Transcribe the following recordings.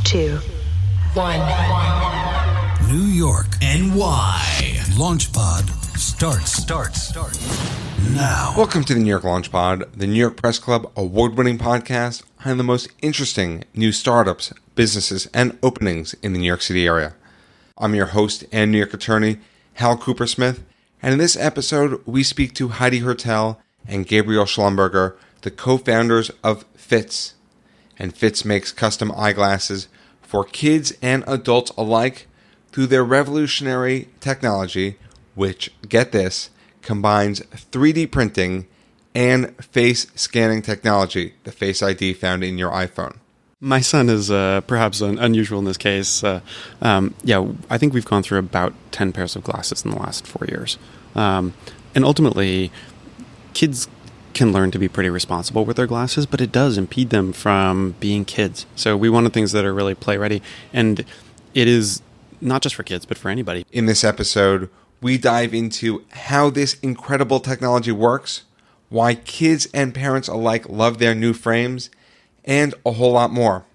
2, 1. New York, NY. LaunchPod starts now. Welcome to the New York LaunchPod, the New York Press Club award-winning podcast on the most interesting new startups, businesses, and openings in the New York City area. I'm your host and New York attorney, Hal Cooper-Smith, and in this episode, we speak to Heidi Hertel and Gabriel Schlumberger, the co-founders of Fitz. And Fitz makes custom eyeglasses for kids and adults alike through their revolutionary technology, which, get this, combines 3D printing and face scanning technology, the Face ID found in your iPhone. My son is perhaps unusual in this case. I think we've gone through about 10 pairs of glasses in the last 4 years. And ultimately, kids can learn to be pretty responsible with their glasses, but it does impede them from being kids. So we wanted things that are really play ready. And it is not just for kids, but for anybody. In this episode, we dive into how this incredible technology works, why kids and parents alike love their new frames, and a whole lot more.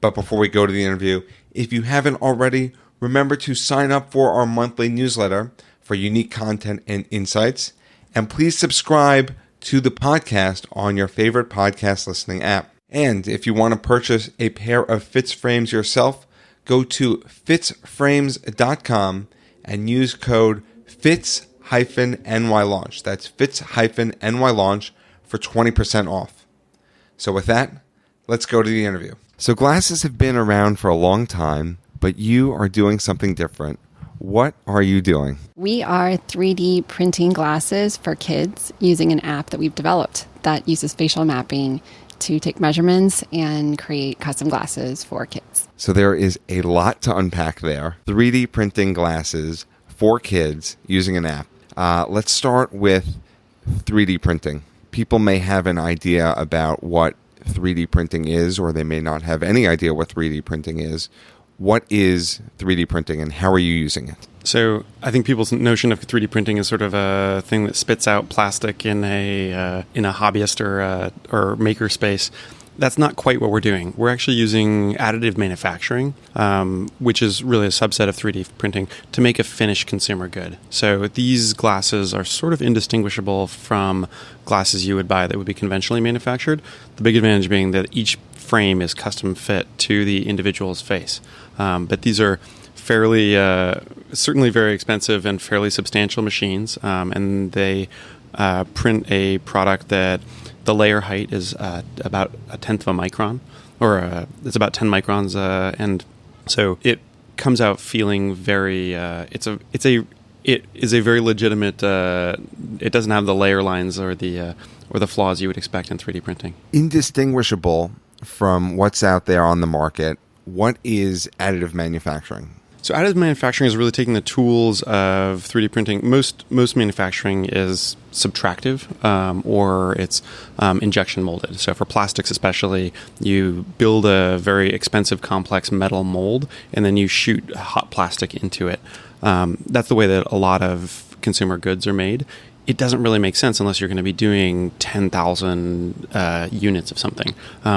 But before we go to the interview, if you haven't already, remember to sign up for our monthly newsletter for unique content and insights. And please subscribe to the podcast on your favorite podcast listening app. And if you want to purchase a pair of Fitz Frames yourself, go to fitzframes.com and use code FITZ-NY-LAUNCH. That's FITZ-NY-LAUNCH for 20% off. So with that, let's go to the interview. So glasses have been around for a long time, but you are doing something different. What are you doing? We are 3D printing glasses for kids using an app that we've developed that uses facial mapping to take measurements and create custom glasses for kids. So there is a lot to unpack there. 3D printing glasses for kids using an app. Let's start with 3D printing. People may have an idea about what 3D printing is, or they may not have any idea what 3D printing is. What is 3D printing and how are you using it? So I think people's notion of 3D printing is sort of a thing that spits out plastic in a hobbyist or maker space. That's not quite what we're doing. We're actually using additive manufacturing, which is really a subset of 3D printing, to make a finished consumer good. So these glasses are sort of indistinguishable from glasses you would buy that would be conventionally manufactured. The big advantage being that each frame is custom fit to the individual's face. But these are fairly, certainly very expensive and fairly substantial machines, and they print a product that the layer height is about a tenth of a micron, or it's about 10 microns, and so it comes out feeling very. It is a very legitimate. It doesn't have the layer lines or the flaws you would expect in 3D printing. Indistinguishable from what's out there on the market. What is additive manufacturing? So additive manufacturing is really taking the tools of 3D printing. Most manufacturing is subtractive, or it's injection molded. So for plastics especially, you build a very expensive, complex metal mold, and then you shoot hot plastic into it. That's the way that a lot of consumer goods are made. It doesn't really make sense unless you're going to be doing 10,000 units of something,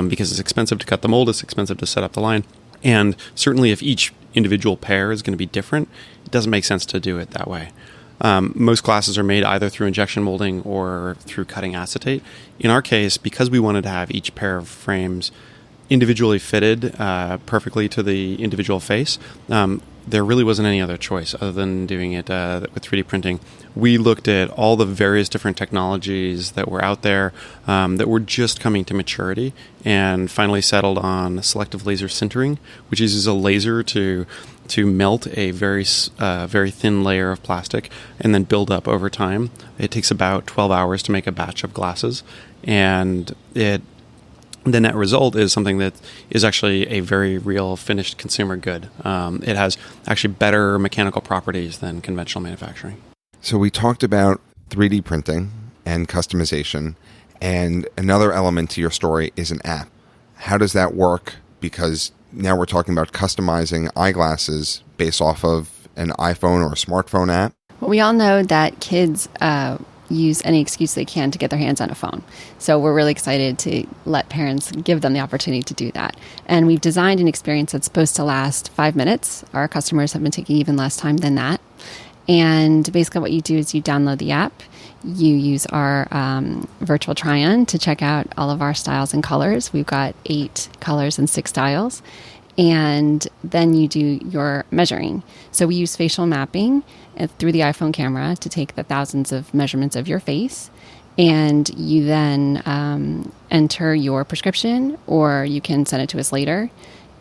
because it's expensive to cut the mold, it's expensive to set up the line. And certainly if each individual pair is going to be different, it doesn't make sense to do it that way. Most glasses are made either through injection molding or through cutting acetate. In our case, because we wanted to have each pair of frames individually fitted perfectly to the individual face, there really wasn't any other choice other than doing it with 3D printing. We looked at all the various different technologies that were out there that were just coming to maturity, and finally settled on selective laser sintering, which uses a laser to melt a very thin layer of plastic and then build up over time. It takes about 12 hours to make a batch of glasses, and the net result is something that is actually a very real finished consumer good. It has actually better mechanical properties than conventional manufacturing. So we talked about 3D printing and customization, and another element to your story is an app. How does that work? Because now we're talking about customizing eyeglasses based off of an iPhone or a smartphone app. Well, we all know that kids use any excuse they can to get their hands on a phone. So we're really excited to let parents give them the opportunity to do that. And we've designed an experience that's supposed to last 5 minutes. Our customers have been taking even less time than that. And basically what you do is you download the app, you use our virtual try-on to check out all of our styles and colors. We've got 8 colors and 6 styles. And then you do your measuring. So we use facial mapping through the iPhone camera to take the thousands of measurements of your face. And you then enter your prescription, or you can send it to us later.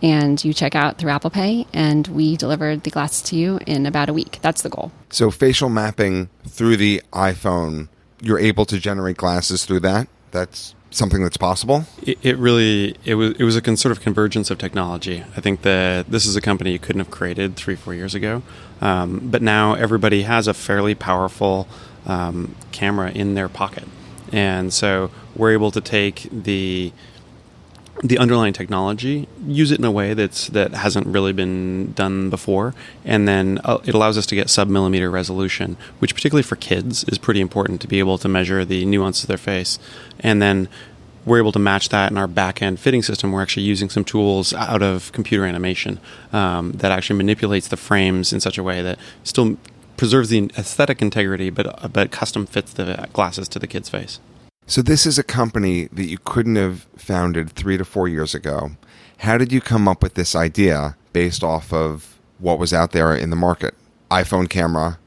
And you check out through Apple Pay, and we deliver the glasses to you in about a week. That's the goal. So facial mapping through the iPhone, you're able to generate glasses through that? That's something that's possible? It was a sort of convergence of technology. I think that this is a company you couldn't have created 3-4 years ago. But now everybody has a fairly powerful camera in their pocket. And so we're able to take the underlying technology, use it in a way that hasn't really been done before, and then it allows us to get sub-millimeter resolution, which particularly for kids is pretty important to be able to measure the nuances of their face. And then we're able to match that in our back-end fitting system. We're actually using some tools out of computer animation that actually manipulates the frames in such a way that still preserves the aesthetic integrity, but custom fits the glasses to the kid's face. So this is a company that you couldn't have founded 3 to 4 years ago. How did you come up with this idea based off of what was out there in the market? iPhone camera,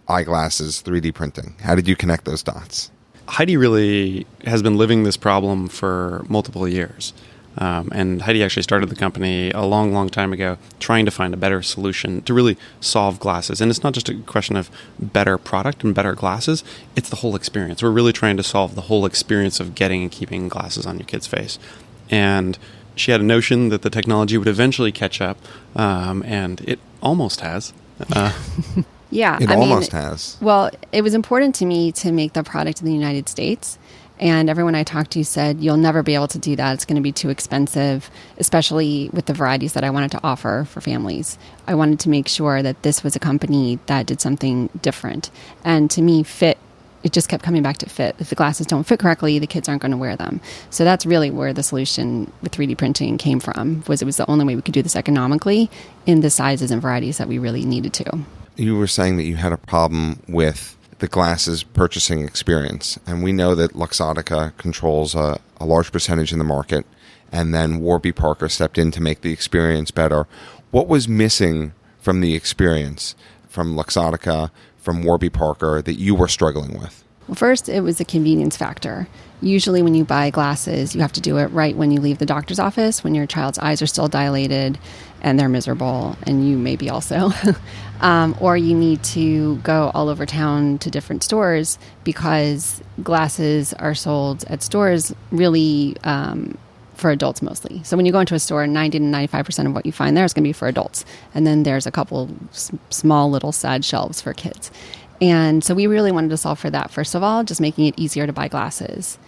eyeglasses, 3D printing. How did you connect those dots? Heidi really has been living this problem for multiple years. And Heidi actually started the company a long, long time ago, trying to find a better solution to really solve glasses. And it's not just a question of better product and better glasses, it's the whole experience. We're really trying to solve the whole experience of getting and keeping glasses on your kid's face. And she had a notion that the technology would eventually catch up, and it almost has. Yeah. It almost has. Well, it was important to me to make the product in the United States. And everyone I talked to said, you'll never be able to do that. It's going to be too expensive, especially with the varieties that I wanted to offer for families. I wanted to make sure that this was a company that did something different. And to me, fit, it just kept coming back to fit. If the glasses don't fit correctly, the kids aren't going to wear them. So that's really where the solution with 3D printing came from, was it was the only way we could do this economically in the sizes and varieties that we really needed to. You were saying that you had a problem with the glasses purchasing experience. And we know that Luxottica controls a large percentage in the market, and then Warby Parker stepped in to make the experience better. What was missing from the experience from Luxottica, from Warby Parker, that you were struggling with? Well, first, it was a convenience factor. Usually when you buy glasses, you have to do it right when you leave the doctor's office, when your child's eyes are still dilated and they're miserable, and you maybe also. Or you need to go all over town to different stores, because glasses are sold at stores really for adults mostly. So when you go into a store, 90 to 95% of what you find there is going to be for adults. And then there's a couple small little sad shelves for kids. And so we really wanted to solve for that, first of all, just making it easier to buy glasses.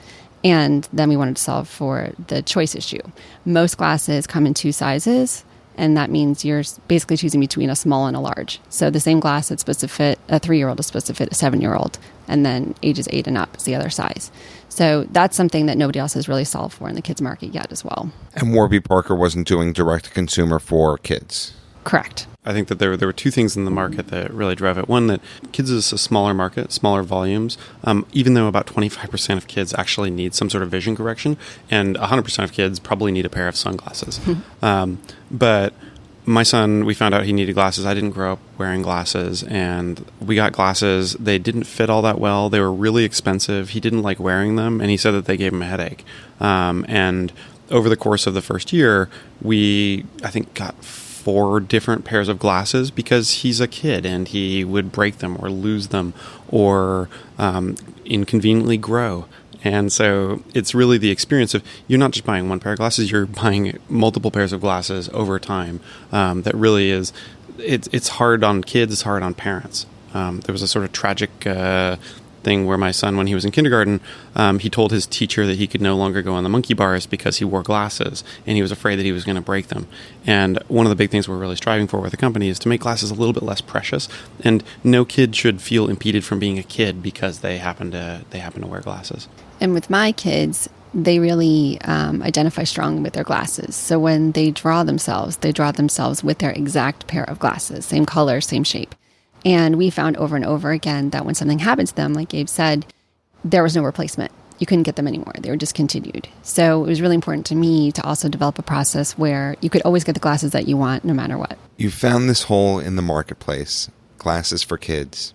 And then we wanted to solve for the choice issue. Most glasses come in 2 sizes, and that means you're basically choosing between a small and a large. So the same glass that's supposed to fit a 3-year-old is supposed to fit a 7-year-old, and then ages 8 and up is the other size. So that's something that nobody else has really solved for in the kids market yet as well. And Warby Parker wasn't doing direct-to-consumer for kids. Correct. I think that there were 2 things in the market that really drove it. One, that kids is a smaller market, smaller volumes, even though about 25% of kids actually need some sort of vision correction, and 100% of kids probably need a pair of sunglasses. But my son, we found out he needed glasses. I didn't grow up wearing glasses, and we got glasses. They didn't fit all that well. They were really expensive. He didn't like wearing them, and he said that they gave him a headache. And over the course of the first year, we, I think, got 4 different pairs of glasses, because he's a kid and he would break them or lose them or inconveniently grow. And so it's really the experience of, you're not just buying one pair of glasses, you're buying multiple pairs of glasses over time. That really is, it's hard on kids, it's hard on parents. There was a sort of tragic thing where my son, when he was in kindergarten, he told his teacher that he could no longer go on the monkey bars because he wore glasses, and he was afraid that he was going to break them. And one of the big things we're really striving for with the company is to make glasses a little bit less precious, and no kid should feel impeded from being a kid because they happen to wear glasses. And with my kids, they really identify strongly with their glasses. So when they draw themselves with their exact pair of glasses, same color, same shape. And we found over and over again that when something happened to them, like Gabe said, there was no replacement. You couldn't get them anymore. They were discontinued. So it was really important to me to also develop a process where you could always get the glasses that you want no matter what. You found this hole in the marketplace, glasses for kids.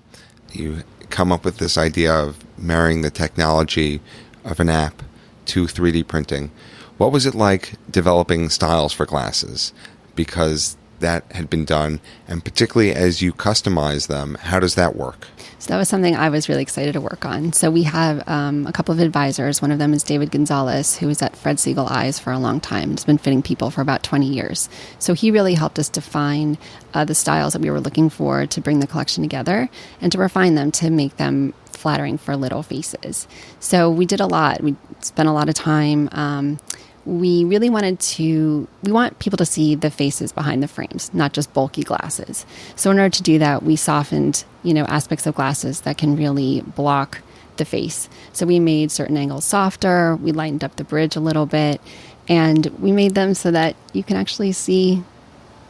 You come up with this idea of marrying the technology of an app to 3D printing. What was it like developing styles for glasses? Because that had been done, and particularly as you customize them, how does that work? So that was something I was really excited to work on. So we have a couple of advisors. One of them is David Gonzalez, who was at Fred Siegel Eyes for a long time. It's been fitting people for about 20 years. So he really helped us define the styles that we were looking for to bring the collection together and to refine them to make them flattering for little faces. So we did a lot. We spent a lot of time. We really we want people to see the faces behind the frames, not just bulky glasses. So in order to do that, we softened, aspects of glasses that can really block the face. So we made certain angles softer, we lightened up the bridge a little bit, and we made them so that you can actually see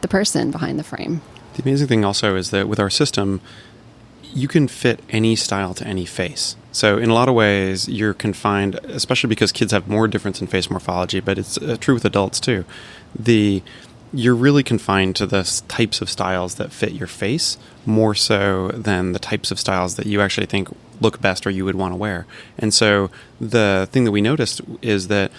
the person behind the frame. The amazing thing also is that with our system, you can fit any style to any face. So in a lot of ways, you're confined, especially because kids have more difference in face morphology, but it's true with adults too. You're really confined to the types of styles that fit your face more so than the types of styles that you actually think look best or you would want to wear. And so the thing that we noticed is that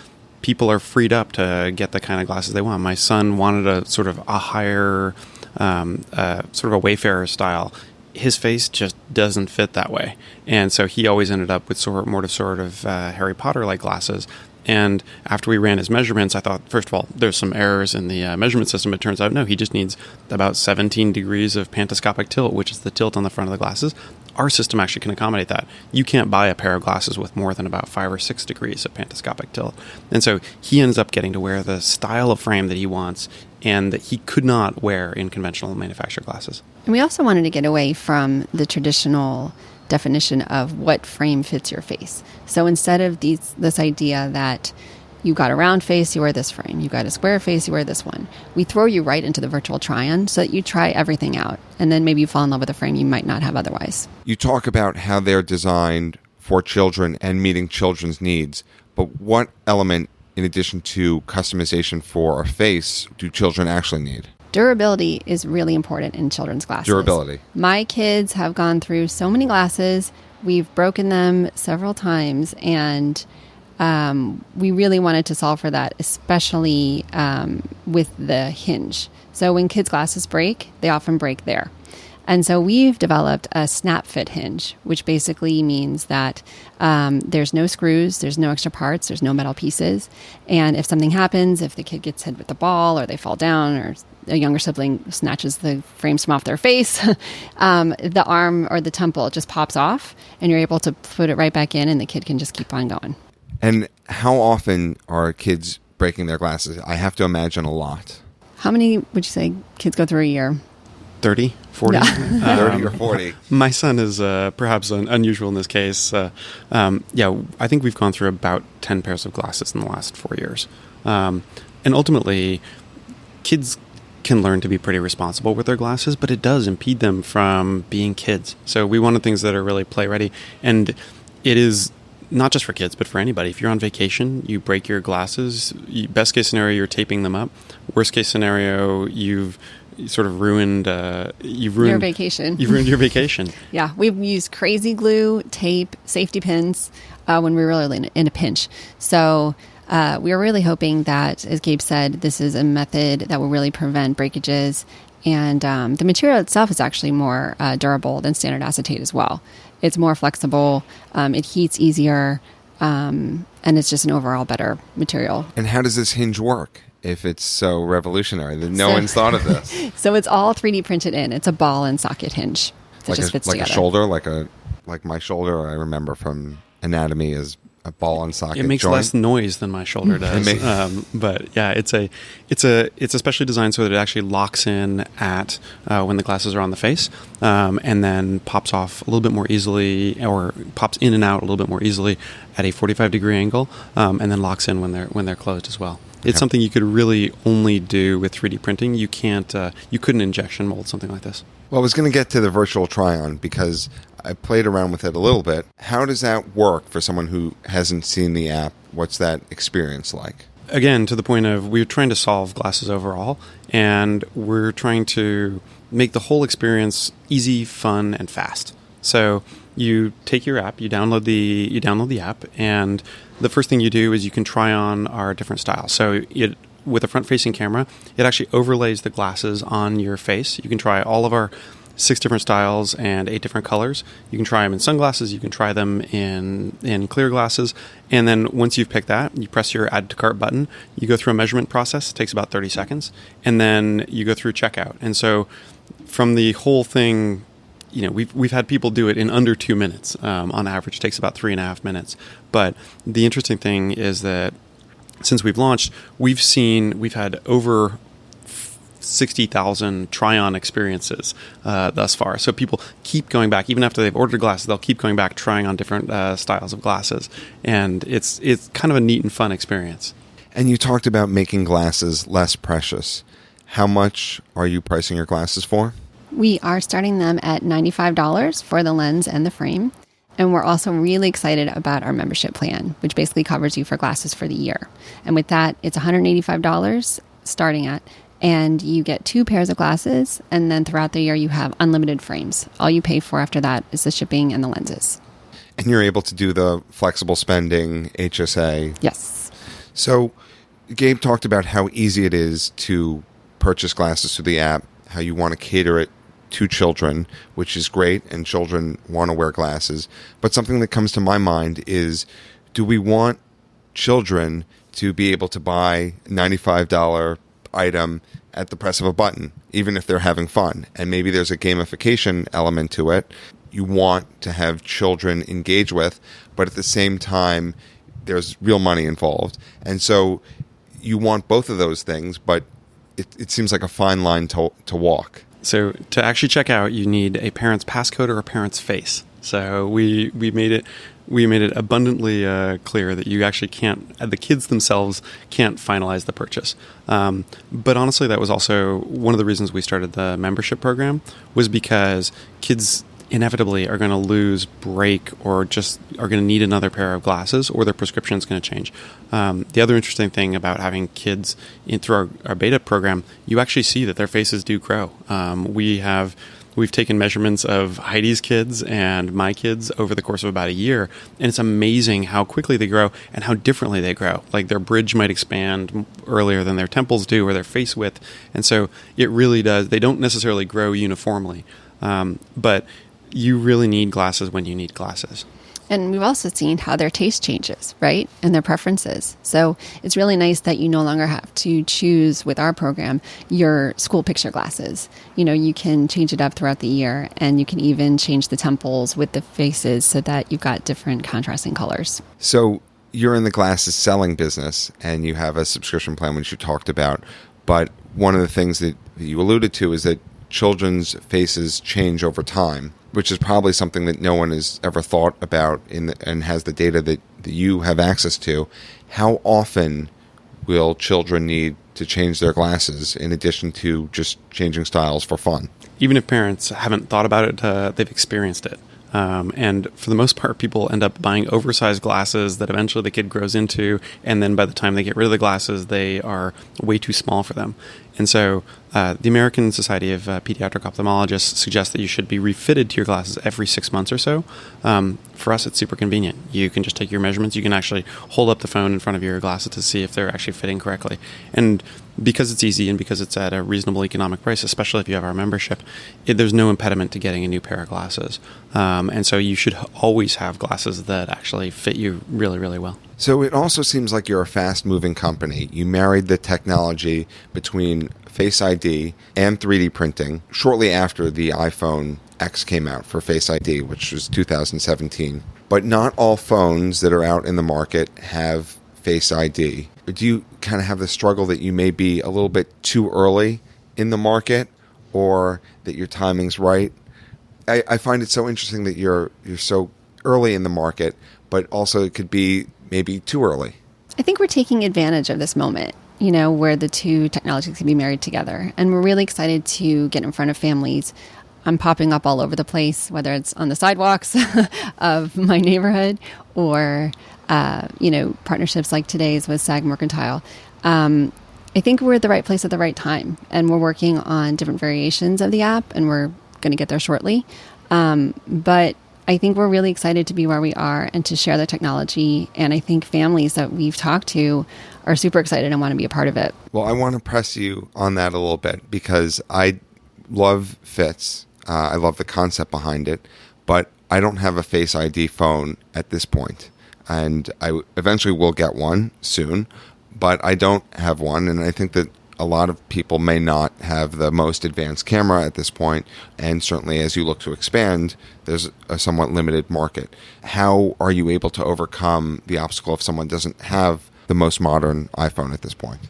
people are freed up to get the kind of glasses they want. My son wanted a sort of a higher, sort of a Wayfarer style. His face just doesn't fit that way. And so he always ended up with more sort of Harry Potter-like glasses. And after we ran his measurements, I thought, first of all, there's some errors in the measurement system. It turns out, no, he just needs about 17 degrees of pantoscopic tilt, which is the tilt on the front of the glasses. Our system actually can accommodate that. You can't buy a pair of glasses with more than about 5 or 6 degrees of pantoscopic tilt. And so he ends up getting to wear the style of frame that he wants and that he could not wear in conventional manufactured glasses. And we also wanted to get away from the traditional definition of what frame fits your face. So instead of this idea that you got a round face, you wear this frame. You got a square face, you wear this one. We throw you right into the virtual try-on so that you try everything out. And then maybe you fall in love with a frame you might not have otherwise. You talk about how they're designed for children and meeting children's needs, but what element, in addition to customization for a face, do children actually need? Durability is really important in children's glasses. Durability. My kids have gone through so many glasses. We've broken them several times, and we really wanted to solve for that, especially with the hinge. So when kids' glasses break, they often break there. And so we've developed a snap fit hinge, which basically means that there's no screws, there's no extra parts, there's no metal pieces. And if something happens, if the kid gets hit with the ball or they fall down or a younger sibling snatches the frames from off their face, the arm or the temple just pops off and you're able to put it right back in and the kid can just keep on going. And how often are kids breaking their glasses? I have to imagine a lot. How many would you say kids go through a year? 30, 40? Yeah. 30 or 40. My son is perhaps unusual in this case. I think we've gone through about 10 pairs of glasses in the last 4 years. And ultimately, kids can learn to be pretty responsible with their glasses, but it does impede them from being kids. So we wanted things that are really play ready. And it is not just for kids, but for anybody. If you're on vacation, you break your glasses. Best case scenario, you're taping them up. Worst case scenario, you've sort of ruined your vacation. You've ruined your vacation. Yeah, we've used crazy glue, tape, safety pins when we were really in a pinch. So we were really hoping that, as Gabe said, this is a method that will really prevent breakages. And the material itself is actually more durable than standard acetate as well. It's more flexible, it heats easier, and it's just an overall better material. And how does this hinge work if it's so revolutionary that no one's thought of this? So it's all 3D printed in. It's a ball and socket hinge. It just fits like together. A shoulder, like a like my shoulder, I remember from anatomy, is a ball and socket It makes joint. less noise than my shoulder does. But yeah, it's especially designed so that it actually locks in at when the glasses are on the face, and then pops off a little bit more easily, or pops in and out a little bit more easily at a 45-degree angle, and then locks in when they're closed as well. It's something you could really only do with 3D printing. You couldn't injection mold something like this. Well, I was going to get to the virtual try-on because I played around with it a little bit. How does that work for someone who hasn't seen the app? What's that experience like? Again, to the point of we're trying to solve glasses overall, and we're trying to make the whole experience easy, fun, and fast. So you take your app, you download the app, and the first thing you do is you can try on our different styles. So with a front-facing camera, it actually overlays the glasses on your face. You can try all of our 6 different styles and 8 different colors. You can try them in sunglasses. You can try them in clear glasses. And then once you've picked that, you press your add to cart button. You go through a measurement process. It takes about 30 seconds. And then you go through checkout. And so from the whole thing, we've had people do it in under 2 minutes. On average, it takes about 3.5 minutes. But the interesting thing is that since we've launched, we've had over 60,000 try-on experiences thus far. So people keep going back, even after they've ordered glasses, they'll keep going back, trying on different styles of glasses. And it's kind of a neat and fun experience. And you talked about making glasses less precious. How much are you pricing your glasses for? We are starting them at $95 for the lens and the frame. And we're also really excited about our membership plan, which basically covers you for glasses for the year. And with that, it's $185 starting at, and you get 2 pairs of glasses. And then throughout the year, you have unlimited frames. All you pay for after that is the shipping and the lenses. And you're able to do the flexible spending, HSA. Yes. So Gabe talked about how easy it is to purchase glasses through the app, how you want to cater it to children, which is great, and children want to wear glasses. But something that comes to my mind is, do we want children to be able to buy a $95 item at the press of a button, even if they're having fun? And maybe there's a gamification element to it you want to have children engage with, but at the same time, there's real money involved. And so you want both of those things, but it seems like a fine line to walk. So to actually check out, you need a parent's passcode or a parent's face. So we made it abundantly clear that you actually can't, the kids themselves can't finalize the purchase. But honestly, that was also one of the reasons we started the membership program, was because kids inevitably are going to lose, break, or just are going to need another pair of glasses, or their prescription is going to change. The other interesting thing about having kids through our beta program, you actually see that their faces do grow. We've taken measurements of Heidi's kids and my kids over the course of about a year, and it's amazing how quickly they grow and how differently they grow. Like their bridge might expand earlier than their temples do, or their face width, and so it really does. They don't necessarily grow uniformly, but you really need glasses when you need glasses. And we've also seen how their taste changes, right? And their preferences. So it's really nice that you no longer have to choose with our program your school picture glasses. You can change it up throughout the year, and you can even change the temples with the faces so that you've got different contrasting colors. So you're in the glasses selling business, and you have a subscription plan, which you talked about. But one of the things that you alluded to is that children's faces change over time, which is probably something that no one has ever thought about and has the data that you have access to. How often will children need to change their glasses in addition to just changing styles for fun? Even if parents haven't thought about it, they've experienced it. And for the most part, people end up buying oversized glasses that eventually the kid grows into, and then by the time they get rid of the glasses, they are way too small for them. And so the American Society of Pediatric Ophthalmologists suggests that you should be refitted to your glasses every 6 months or so. For us, it's super convenient. You can just take your measurements. You can actually hold up the phone in front of your glasses to see if they're actually fitting correctly. And because it's easy and because it's at a reasonable economic price, especially if you have our membership, there's no impediment to getting a new pair of glasses. And so you should always have glasses that actually fit you really, really well. So it also seems like you're a fast-moving company. You married the technology between Face ID and 3D printing shortly after the iPhone X came out for Face ID, which was 2017. But not all phones that are out in the market have Face ID. Do you kind of have the struggle that you may be a little bit too early in the market, or that your timing's right? I find it so interesting that you're so early in the market, but also it could be maybe too early. I think we're taking advantage of this moment, where the two technologies can be married together. And we're really excited to get in front of families. I'm popping up all over the place, whether it's on the sidewalks of my neighborhood or, partnerships like today's with SAG Mercantile. I think we're at the right place at the right time, and we're working on different variations of the app, and we're going to get there shortly. But I think we're really excited to be where we are and to share the technology. And I think families that we've talked to are super excited and want to be a part of it. Well, I want to press you on that a little bit because I love Fitz. I love the concept behind it, but I don't have a Face ID phone at this point. And I eventually will get one soon, but I don't have one. And I think that a lot of people may not have the most advanced camera at this point, and certainly as you look to expand, there's a somewhat limited market. How are you able to overcome the obstacle if someone doesn't have the most modern iPhone at this point?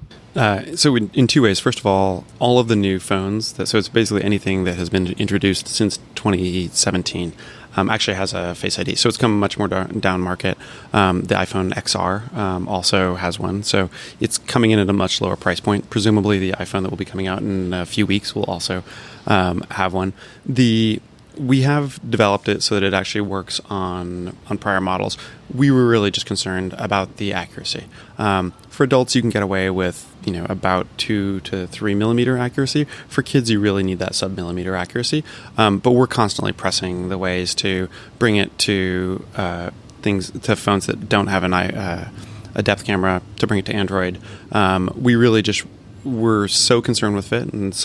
So in two ways. First of all of the new phones, so it's basically anything that has been introduced since 2017, actually has a Face ID. So it's come much more down market. The iPhone XR also has one. So it's coming in at a much lower price point. Presumably the iPhone that will be coming out in a few weeks will also have one. We have developed it so that it actually works on prior models. We were really just concerned about the accuracy. For adults, you can get away with about 2 to 3 millimeter accuracy. For kids, you really need that sub-millimeter accuracy. But we're constantly pressing the ways to bring it to phones that don't have a depth camera, to bring it to Android. We're so concerned with Fit, and it's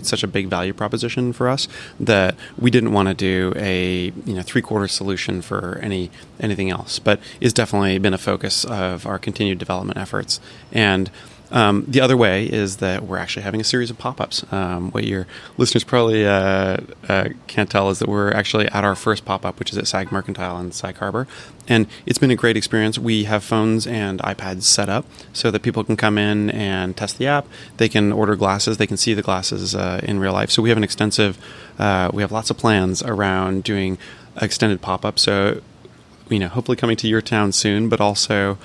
such a big value proposition for us that we didn't want to do a 3/4 solution for anything else. But it's definitely been a focus of our continued development efforts. And the other way is that we're actually having a series of pop-ups. What your listeners probably can't tell is that we're actually at our first pop-up, which is at SAG Mercantile in Sag Harbor. And it's been a great experience. We have phones and iPads set up so that people can come in and test the app. They can order glasses. They can see the glasses in real life. So we have we have lots of plans around doing extended pop-ups. So, hopefully coming to your town soon, but also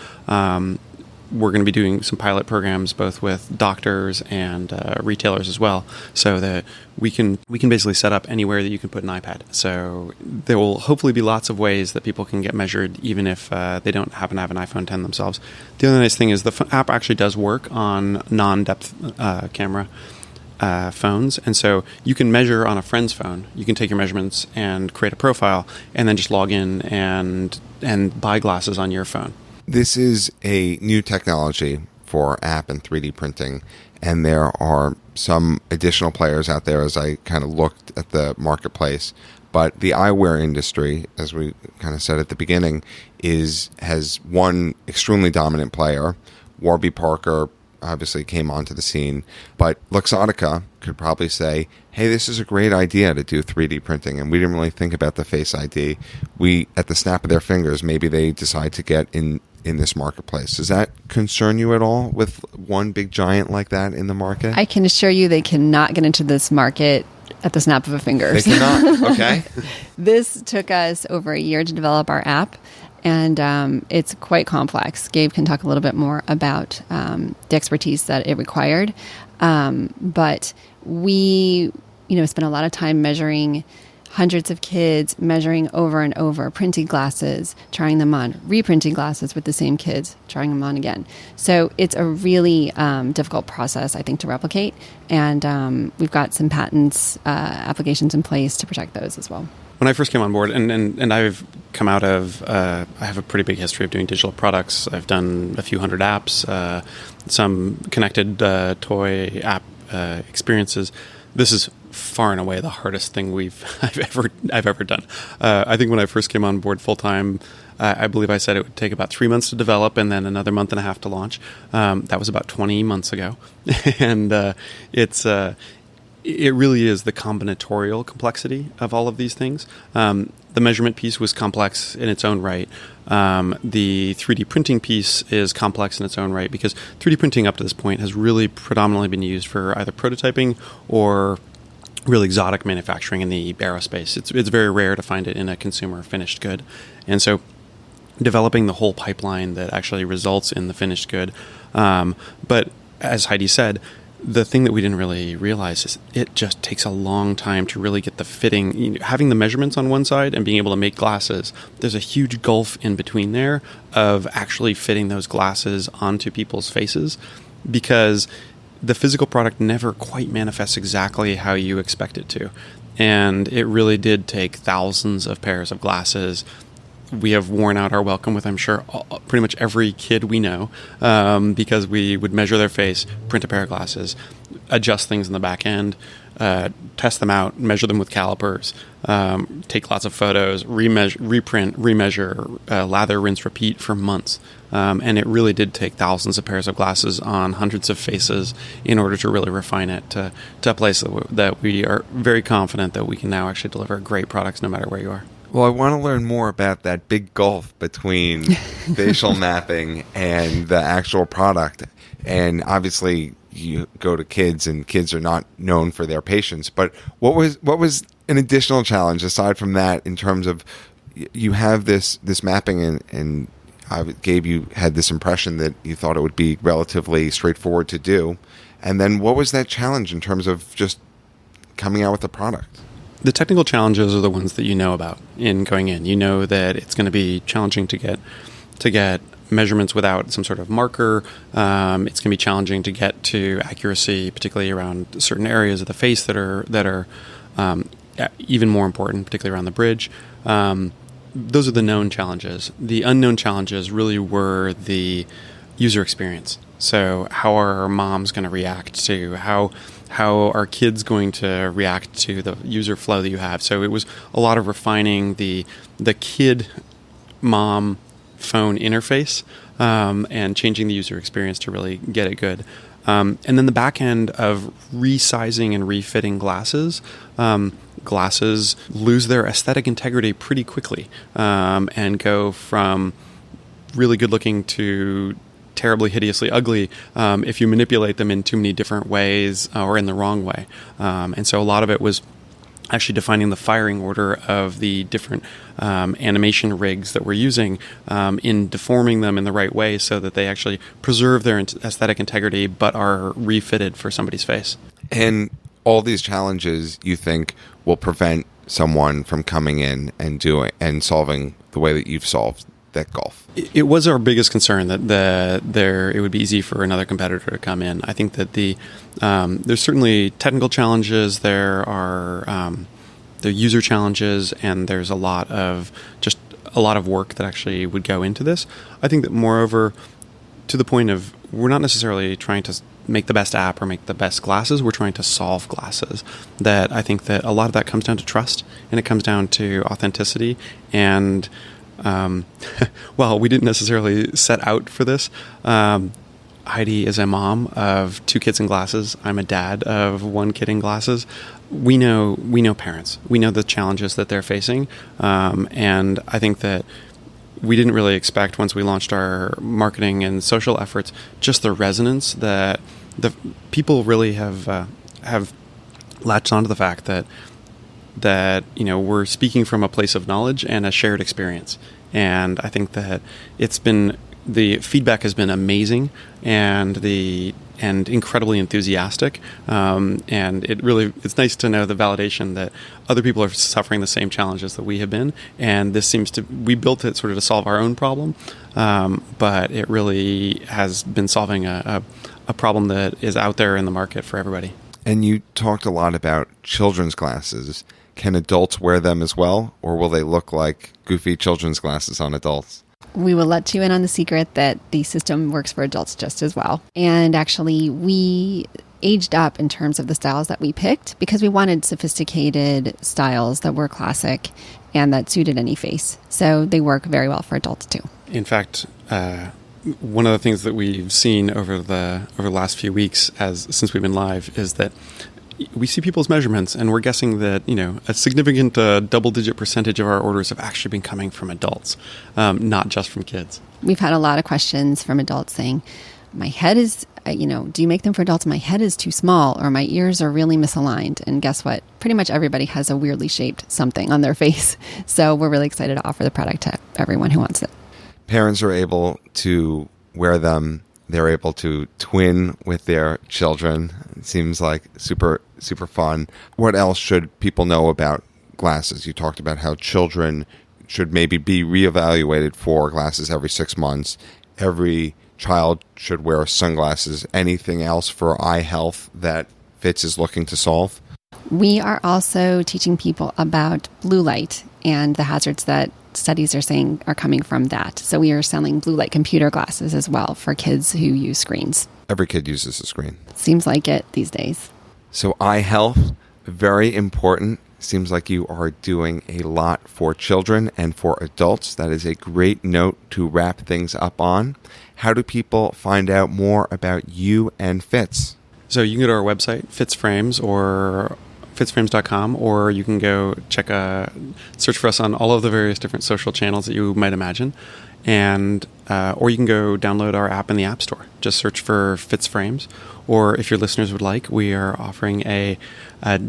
we're going to be doing some pilot programs both with doctors and retailers as well, so that we can basically set up anywhere that you can put an iPad. So there will hopefully be lots of ways that people can get measured, even if they don't happen to have an iPhone 10 themselves. The other nice thing is the app actually does work on non-depth camera phones, and so you can measure on a friend's phone. You can take your measurements and create a profile, and then just log in and buy glasses on your phone. This is a new technology for app and 3D printing, and there are some additional players out there as I kind of looked at the marketplace. But the eyewear industry, as we kind of said at the beginning, has one extremely dominant player. Warby Parker obviously came onto the scene, but Luxottica could probably say, hey, this is a great idea to do 3D printing, and we didn't really think about the Face ID. At the snap of their fingers, maybe they decide to get in this marketplace. Does that concern you at all with one big giant like that in the market? I can assure you they cannot get into this market at the snap of a finger. They cannot? Okay. This took us over a year to develop our app, and it's quite complex. Gabe can talk a little bit more about the expertise that it required. But we, spent a lot of time measuring hundreds of kids, measuring over and over, printing glasses, trying them on, reprinting glasses with the same kids, trying them on again. So it's a really difficult process, I think, to replicate. And we've got some patents applications in place to protect those as well. When I first came on board, and I've come out of, I have a pretty big history of doing digital products. I've done a few hundred apps, some connected toy app experiences. This is far and away the hardest thing I've ever done. I think when I first came on board full time, I believe I said it would take about 3 months to develop and then another month and a half to launch. That was about 20 months ago, and it really is the combinatorial complexity of all of these things. The measurement piece was complex in its own right. The 3D printing piece is complex in its own right because 3D printing up to this point has really predominantly been used for either prototyping or really exotic manufacturing in the aerospace. It's very rare to find it in a consumer finished good. And so developing the whole pipeline that actually results in the finished good. But as Heidi said, the thing that we didn't really realize is it just takes a long time to really get the fitting. You know, having the measurements on one side and being able to make glasses, there's a huge gulf in between there of actually fitting those glasses onto people's faces, because the physical product never quite manifests exactly how you expect it to. And it really did take thousands of pairs of glasses. We have worn out our welcome with, I'm sure, pretty much every kid we know, because we would measure their face, print a pair of glasses, adjust things in the back end, test them out, measure them with calipers, take lots of photos, reprint, remeasure, lather, rinse, repeat for months. And it really did take thousands of pairs of glasses on hundreds of faces in order to really refine it to a place that we are very confident that we can now actually deliver great products no matter where you are. Well, I want to learn more about that big gulf between facial mapping and the actual product. And obviously, you go to kids, and kids are not known for their patience. But what was an additional challenge aside from that in terms of you have this mapping and Gabe, you had this impression that you thought it would be relatively straightforward to do. And then what was that challenge in terms of just coming out with the product? The technical challenges are the ones that you know about in going in. You know that it's going to be challenging to get measurements without some sort of marker. It's going to be challenging to get to accuracy, particularly around certain areas of the face that are even more important, particularly around the bridge. Those are the known challenges. The unknown challenges really were the user experience. So how are moms going to react to how are kids going to react to the user flow that you have? So it was a lot of refining the kid mom phone interface and changing the user experience to really get it good. And then the back end of resizing and refitting glasses. Glasses lose their aesthetic integrity pretty quickly and go from really good looking to terribly hideously ugly if you manipulate them in too many different ways or in the wrong way. And so a lot of it was actually defining the firing order of the different animation rigs that we're using in deforming them in the right way so that they actually preserve their aesthetic integrity but are refitted for somebody's face. And all these challenges, you think, will prevent someone from coming in and solving the way that you've solved that gulf? It was our biggest concern that it would be easy for another competitor to come in. I think that there's certainly technical challenges. There are user challenges, and there's a lot of work that actually would go into this. I think that moreover, to the point of we're not necessarily trying to make the best app or make the best glasses. We're trying to solve glasses. That I think that a lot of that comes down to trust, and it comes down to authenticity. And well, we didn't necessarily set out for this. Heidi is a mom of 2 kids in glasses. I'm a dad of 1 kid in glasses. We know parents. We know the challenges that they're facing. And I think that we didn't really expect, once we launched our marketing and social efforts, just the resonance that the people really have latched onto the fact that we're speaking from a place of knowledge and a shared experience. And I think that the feedback has been amazing and incredibly enthusiastic. And it's nice to know the validation that other people are suffering the same challenges that we have been. And this we built it sort of to solve our own problem. But it really has been solving a problem that is out there in the market for everybody. And you talked a lot about children's glasses. Can adults wear them as well, or will they look like goofy children's glasses on adults? We will let you in on the secret that the system works for adults just as well. And actually, we aged up in terms of the styles that we picked because we wanted sophisticated styles that were classic and that suited any face. So they work very well for adults too. In fact, one of the things that we've seen over the last few weeks since we've been live is that we see people's measurements, and we're guessing that a significant double-digit percentage of our orders have actually been coming from adults, not just from kids. We've had a lot of questions from adults saying, my head is, do you make them for adults? My head is too small, or my ears are really misaligned. And guess what? Pretty much everybody has a weirdly shaped something on their face. So we're really excited to offer the product to everyone who wants it. Parents are able to wear them. They're able to twin with their children. It seems like super, super fun. What else should people know about glasses? You talked about how children should maybe be reevaluated for glasses every 6 months. Every child should wear sunglasses. Anything else for eye health that Fitz is looking to solve? We are also teaching people about blue light and the hazards that studies are saying are coming from that. So we are selling blue light computer glasses as well for kids who use screens. Every kid uses a screen. Seems like it these days. So eye health, very important. Seems like you are doing a lot for children and for adults. That is a great note to wrap things up on. How do people find out more about you and Fitz? So you can go to our website, Fitz Frames, or fitzframes.com, or you can go search for us on all of the various different social channels that you might imagine, and or you can go download our app in the App Store. Just search for Fitz Frames, or if your listeners would like, we are offering a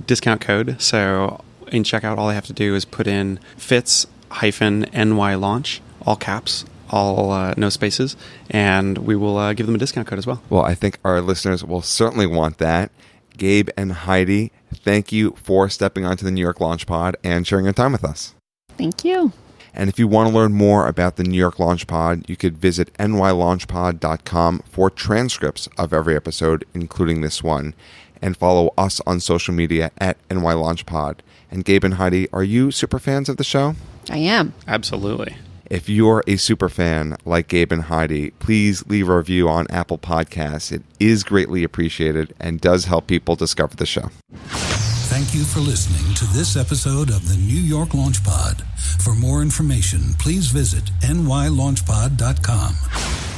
discount code. So in checkout, all I have to do is put in Fitz-NY launch, all caps, all no spaces, and we will give them a discount code as well. Well, I think our listeners will certainly want that. Gabe and Heidi, thank you for stepping onto the New York Launch Pod and sharing your time with us. Thank you. And if you want to learn more about the New York Launch Pod, you could visit nylaunchpod.com for transcripts of every episode, including this one, and follow us on social media at nylaunchpod. And Gabe and Heidi, are you super fans of the show? I am. Absolutely. If you're a super fan like Gabe and Heidi, please leave a review on Apple Podcasts. It is greatly appreciated and does help people discover the show. Thank you for listening to this episode of the New York Launch Pod. For more information, please visit nylaunchpod.com.